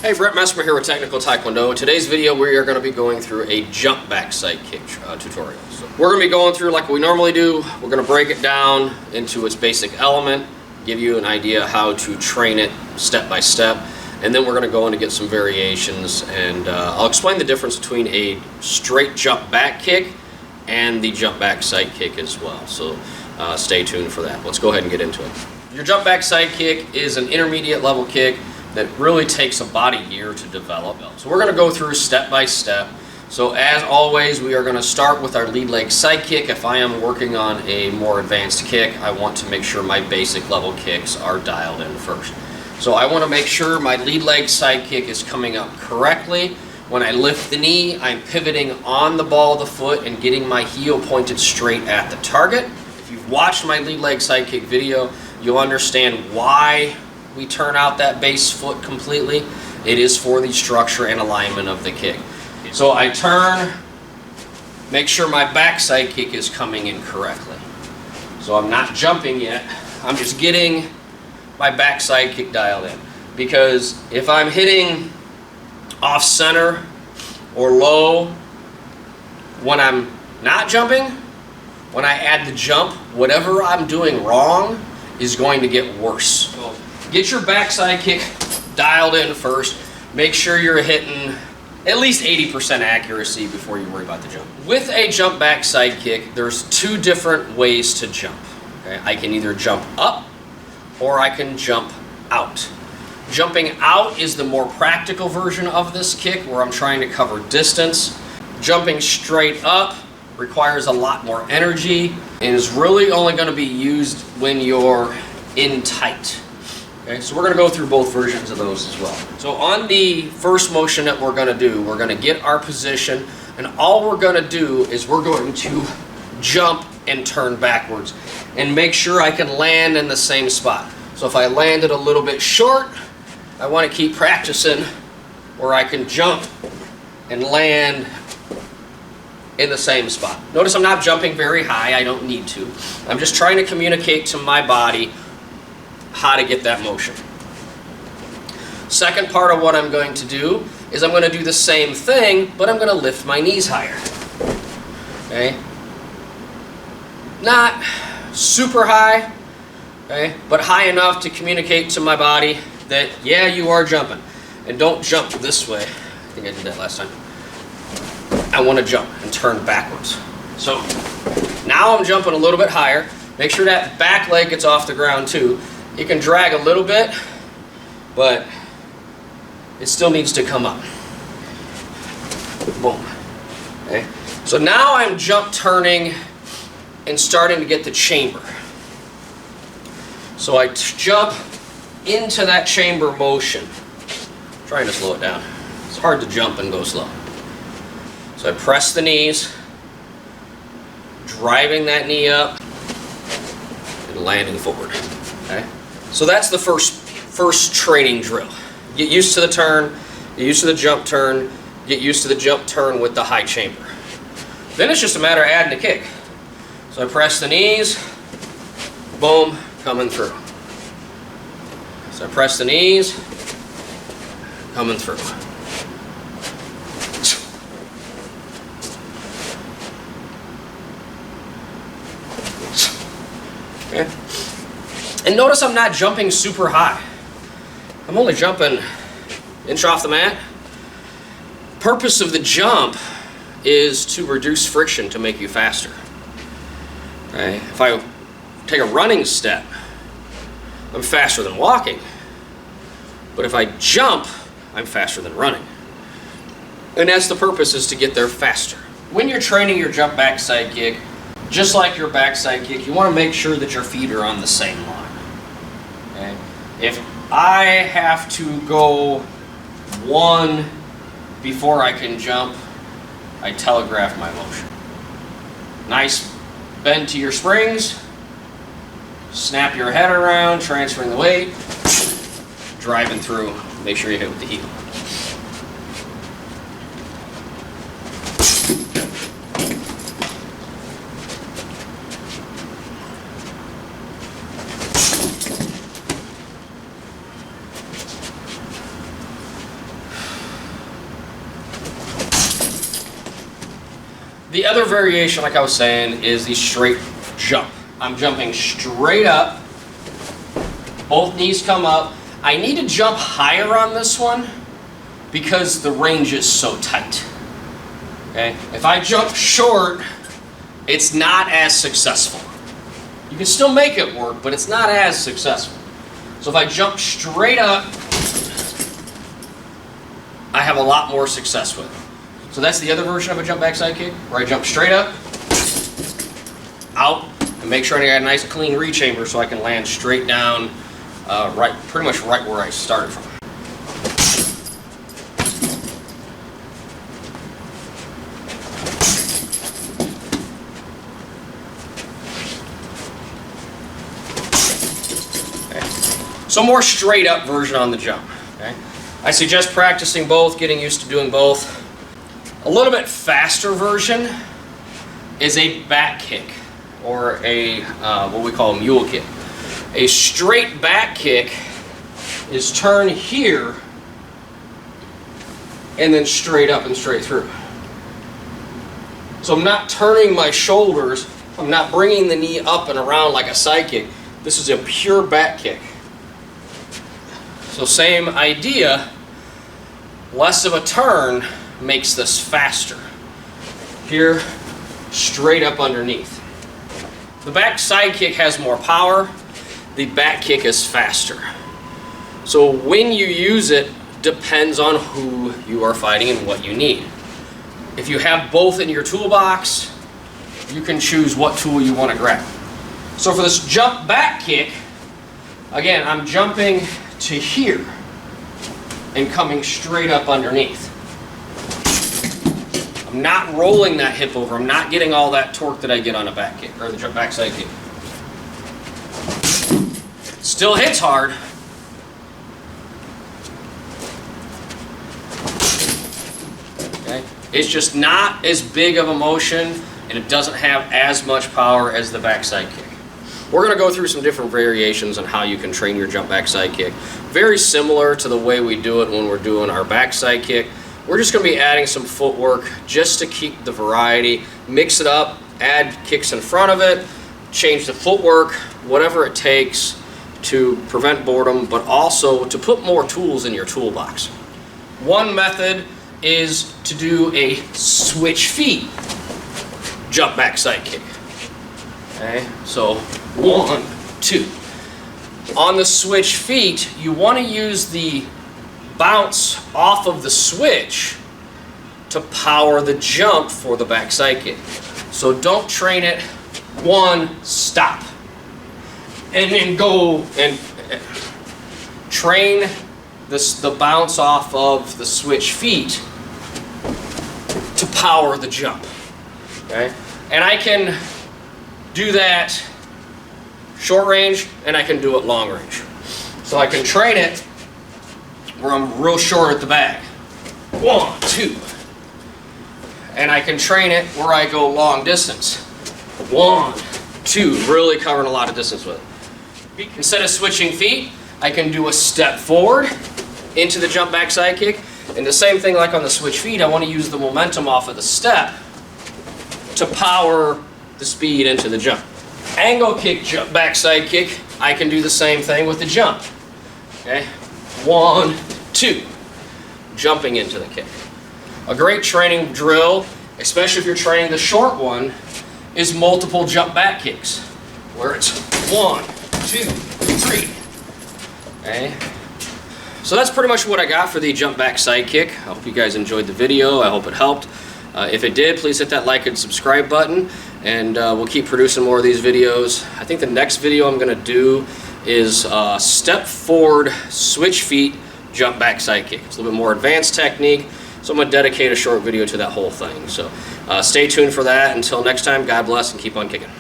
Hey, Brett Messmer here with Technical Taekwondo. In today's video, we are going to be going through a jump back side kick tutorial. So we're going to be going through like we normally do. We're going to break it down into its basic element, give you an idea how to train it step by step, and then we're going to go in to get some variations, and I'll explain the difference between a straight jump back kick and the jump back side kick as well. So stay tuned for that. Let's go ahead and get into it. Your jump back side kick is an intermediate level kick that really takes a body year to develop. So we're going to go through step by step. So as always, we are going to start with our lead leg side kick. If I am working on a more advanced kick, I want to make sure my basic level kicks are dialed in first. So I want to make sure my lead leg side kick is coming up correctly. When I lift the knee, I'm pivoting on the ball of the foot and getting my heel pointed straight at the target. If you've watched my lead leg side kick video, you'll understand why we turn out that base foot completely. It is for the structure and alignment of the kick. So I turn, make sure my back side kick is coming in correctly. So I'm not jumping yet, I'm just getting my back side kick dialed in. Because if I'm hitting off center or low when I'm not jumping, when I add the jump, whatever I'm doing wrong is going to get worse. So get your backside kick dialed in first. Make sure you're hitting at least 80% accuracy before you worry about the jump. With a jump backside kick, there's two different ways to jump. Okay? I can either jump up or I can jump out. Jumping out is the more practical version of this kick where I'm trying to cover distance. Jumping straight up requires a lot more energy and is really only going to be used when you're in tight. Okay, so we're going to go through both versions of those as well. So on the first motion that we're going to do, we're going to get our position, and all we're going to do is we're going to jump and turn backwards and make sure I can land in the same spot. So if I landed a little bit short, I want to keep practicing where I can jump and land in the same spot. Notice I'm not jumping very high, I don't need to. I'm just trying to communicate to my body how to get that motion. Second part of what I'm going to do is I'm going to do the same thing, but I'm going to lift my knees higher. Okay? Not super high, okay, but high enough to communicate to my body that, yeah, you are jumping. And don't jump this way. I think I did that last time. I want to jump and turn backwards. So now I'm jumping a little bit higher. Make sure that back leg gets off the ground too. You can drag a little bit, but it still needs to come up. Boom. Okay. So now I'm jump turning and starting to get the chamber. So I jump into that chamber motion. I'm trying to slow it down. It's hard to jump and go slow. So I press the knees, driving that knee up, and landing forward. Okay? So that's the first training drill. Get used to the turn, get used to the jump turn, get used to the jump turn with the high chamber. Then it's just a matter of adding the kick. So I press the knees, boom, coming through. So I press the knees, coming through. Okay. And notice I'm not jumping super high. I'm only jumping inch off the mat. Purpose of the jump is to reduce friction to make you faster. Okay. If I take a running step, I'm faster than walking. But if I jump, I'm faster than running. And that's the purpose, is to get there faster. When you're training your jump back side kick, just like your backside kick, you want to make sure that your feet are on the same line. Okay? If I have to go one before I can jump, I telegraph my motion. Nice bend to your springs, snap your head around, transferring the weight, driving through, make sure you hit with the heel. The other variation, like I was saying, is the straight jump. I'm jumping straight up. Both knees come up. I need to jump higher on this one because the range is so tight. Okay? If I jump short, it's not as successful. You can still make it work, but it's not as successful. So if I jump straight up, I have a lot more success with it. So that's the other version of a jump backside kick, where I jump straight up, out, and make sure I got a nice clean rechamber so I can land straight down, pretty much right where I started from. So more straight up version on the jump. Okay? I suggest practicing both, getting used to doing both. A little bit faster version is a back kick, or a what we call a mule kick. A straight back kick is turn here and then straight up and straight through. So I'm not turning my shoulders, I'm not bringing the knee up and around like a side kick. This is a pure back kick. So same idea, less of a turn makes this faster. Here, straight up underneath. The back side kick has more power, the back kick is faster. So when you use it depends on who you are fighting and what you need. If you have both in your toolbox, you can choose what tool you want to grab. So for this jump back kick, again, I'm jumping to here and coming straight up underneath. I'm not rolling that hip over. I'm not getting all that torque that I get on a back kick or the jump backside kick. Still hits hard. Okay? It's just not as big of a motion, and it doesn't have as much power as the backside kick. We're going to go through some different variations on how you can train your jump backside kick. Very similar to the way we do it when we're doing our backside kick. We're just going to be adding some footwork just to keep the variety. Mix it up, add kicks in front of it, change the footwork, whatever it takes to prevent boredom, but also to put more tools in your toolbox. One method is to do a switch feet jump backside kick. Okay, so 1, 2. On the switch feet, you want to use the bounce off of the switch to power the jump for the backside kick. So don't train it 1, stop, and then go and train the bounce off of the switch feet to power the jump. Okay, and I can do that short range and I can do it long range. So I can train it where I'm real short at the bag. 1, 2. And I can train it where I go long distance. 1, 2. Really covering a lot of distance with it. Instead of switching feet, I can do a step forward into the jump backside kick. And the same thing like on the switch feet, I want to use the momentum off of the step to power the speed into the jump. Angle kick, jump backside kick, I can do the same thing with the jump. Okay, 1, 2, jumping into the kick. A great training drill, especially if you're training the short one, is multiple jump back kicks, where it's 1, 2, 3. Okay, so that's pretty much what I got for the jump backside kick. I hope you guys enjoyed the video. I hope it helped. If it did, please hit that like and subscribe button, and we'll keep producing more of these videos. I think the next video I'm going to do is step forward, switch feet, jump backside kick. It's a little bit more advanced technique, so I'm going to dedicate a short video to that whole thing. So stay tuned for that. Until next time, God bless and keep on kicking.